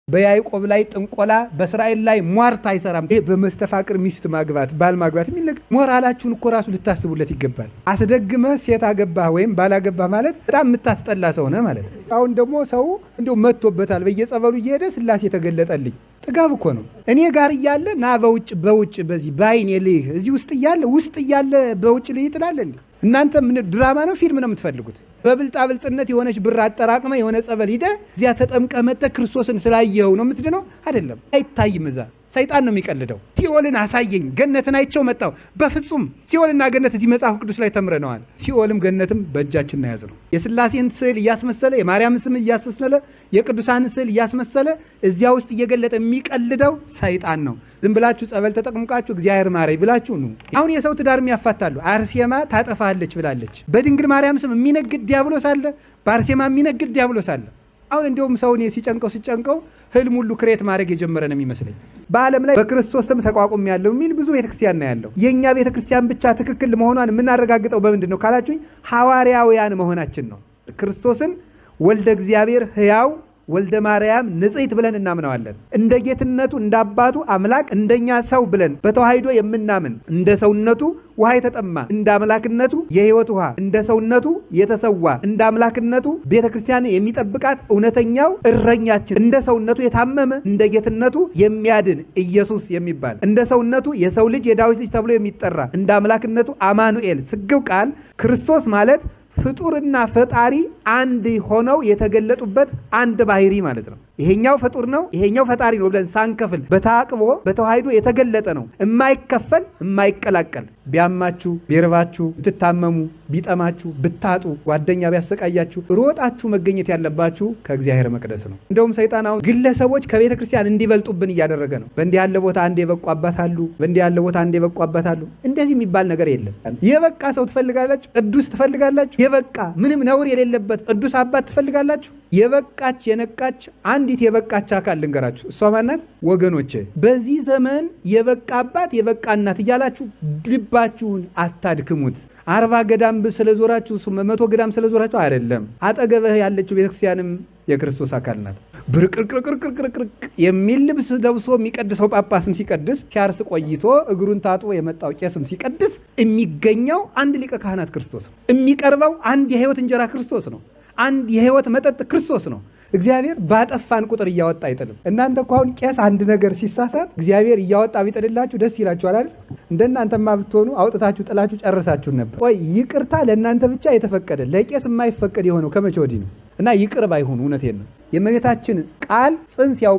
በያዕቆብ ላይ ጥንቆላ በእስራኤል ላይ ሟርት አይሰራም። ይሄ በመስተፋቅር ሚስት ማግባት ባል ማግባት የሚል ሞራላችሁን እኮ ራሱ ልታስቡለት ይገባል። አስደግመ ሴት አገባህ ወይም ባላገባህ ማለት በጣም የምታስጠላ ሰው ነህ ማለት ነው። አሁን ደግሞ ሰው እንደው መጥቶበታል በየጸበሉ እየሄደ ስላሴ ተገለጠልኝ ጥጋብ እኮ ነው። እኔ ጋር እያለ ና በውጭ በዚህ ባይን የልህ እዚህ ውስጥ እያለ በውጭ ልይ ትላለህ። እናንተ ምን ድራማ ነው ፊልም ነው የምትፈልጉት? በብልጣብልጥነት የሆነች ብር አጠራቅመ የሆነ ጸበል ሂደ እዚያ ተጠምቀመጠ ክርስቶስን ስላየው ነው የምትድነው አይደለም። አይታይም። እዛ ሰይጣን ነው የሚቀልደው። ሲኦልን አሳየኝ ገነትን አይቸው መጣው። በፍጹም ሲኦልና ገነት እዚህ መጽሐፍ ቅዱስ ላይ ተምረነዋል። ሲኦልም ገነትም በእጃችን ነው ያዝነው። የሥላሴን ስዕል እያስመሰለ የማርያምን ስም እያስመሰለ የቅዱሳንን ስዕል እያስመሰለ እዚያ ውስጥ እየገለጠ የሚቀልደው ሰይጣን ነው። ዝም ብላችሁ ጸበል ተጠቅምቃችሁ እግዚአብሔር ማረኝ ብላችሁ ነው። አሁን የሰው ትዳርም ያፋታሉ። አርሴማ ታጠፋለች ብላለች። በድንግል ማርያም ስም የሚነግድ ዲያብሎስ አለ፣ በአርሴማ የሚነግድ ዲያብሎስ አለ። አሁን እንደውም ሰው እኔ ሲጨንቀው ህልም ሁሉ ክሬት ማድረግ የጀመረ ነው የሚመስለኝ። በዓለም ላይ በክርስቶስ ስም ተቋቁም ያለው የሚል ብዙ ቤተክርስቲያን ነው ያለው። የኛ ቤተክርስቲያን ብቻ ትክክል መሆኗን የምናረጋግጠው በምንድን ነው ካላችሁኝ ሐዋርያውያን መሆናችን ነው። ክርስቶስን ወልደ እግዚአብሔር ሕያው ወልደ ማርያም ንጽሕት ብለን እናምናዋለን። እንደ ጌትነቱ እንደ አባቱ አምላክ እንደኛ ሰው ብለን በተዋህዶ የምናምን እንደ ሰውነቱ ውሃ የተጠማ እንደ አምላክነቱ የሕይወት ውሃ እንደ ሰውነቱ የተሰዋ እንደ አምላክነቱ ቤተክርስቲያን የሚጠብቃት እውነተኛው እረኛችን እንደ ሰውነቱ የታመመ እንደ ጌትነቱ የሚያድን ኢየሱስ የሚባል እንደ ሰውነቱ የሰው ልጅ የዳዊት ልጅ ተብሎ የሚጠራ እንደ አምላክነቱ አማኑኤል ስግው ቃል ክርስቶስ ማለት ፍጡርና ፈጣሪ አንድ ሆነው የተገለጡበት አንድ ባህሪ ማለት ነው። ይሄኛው ፍጡር ነው ይሄኛው ፈጣሪ ነው ብለን ሳንከፍል በታቅቦ በተዋህዶ የተገለጠ ነው። የማይከፈል የማይቀላቀል ቢያማችሁ ቢርባችሁ ብትታመሙ ቢጠማችሁ ብታጡ ጓደኛ ቢያሰቃያችሁ ሮጣችሁ መገኘት ያለባችሁ ከእግዚአብሔር መቅደስ ነው። እንደውም ሰይጣን አሁን ግለሰቦች ከቤተ ክርስቲያን እንዲበልጡብን እያደረገ ነው። በእንዲህ ያለ ቦታ አንድ የበቁ አባት አሉ፣ በእንዲህ ያለ ቦታ አንድ የበቁ አባት አሉ። እንደዚህ የሚባል ነገር የለም። የበቃ ሰው ትፈልጋላችሁ? ቅዱስ ትፈልጋላችሁ? የበቃ ምንም ነውር የሌለበት ቅዱስ አባት ትፈልጋላችሁ? የበቃች የነቃች አንዲት የበቃች አካል ልንገራችሁ። እሷ ማናት ወገኖቼ? በዚህ ዘመን የበቃ አባት የበቃ እናት እያላችሁ ልባችሁን አታድክሙት። 40 ገዳም ስለዞራችሁ 100 ገዳም ስለዞራችሁ አይደለም። አጠገብህ ያለችው ቤተክርስቲያንም የክርስቶስ አካል ናት። ብርቅርቅርቅርቅርቅርቅ የሚል ልብስ ለብሶ የሚቀድሰው ጳጳስም ሲቀድስ ሲያርስ ቆይቶ እግሩን ታጥቦ የመጣው ቄስም ሲቀድስ የሚገኘው አንድ ሊቀ ካህናት ክርስቶስ ነው። የሚቀርበው አንድ የሕይወት እንጀራ ክርስቶስ ነው። አንድ የሕይወት መጠጥ ክርስቶስ ነው። እግዚአብሔር ባጠፋን ቁጥር እያወጣ አይጥልም። እናንተ እኮ አሁን ቄስ አንድ ነገር ሲሳሳት እግዚአብሔር እያወጣ ቢጥልላችሁ ደስ ይላችኋል አይደል? እንደናንተማ ብትሆኑ አውጥታችሁ ጥላችሁ ጨርሳችሁ ነበር። ወይ ይቅርታ ለእናንተ ብቻ የተፈቀደ ለቄስ የማይፈቀድ የሆነው ከመቼ ወዲህ ነው? እና ይቅር ባይሆኑ እውነቴን ነው። የእመቤታችን ቃል ጽንስ ያው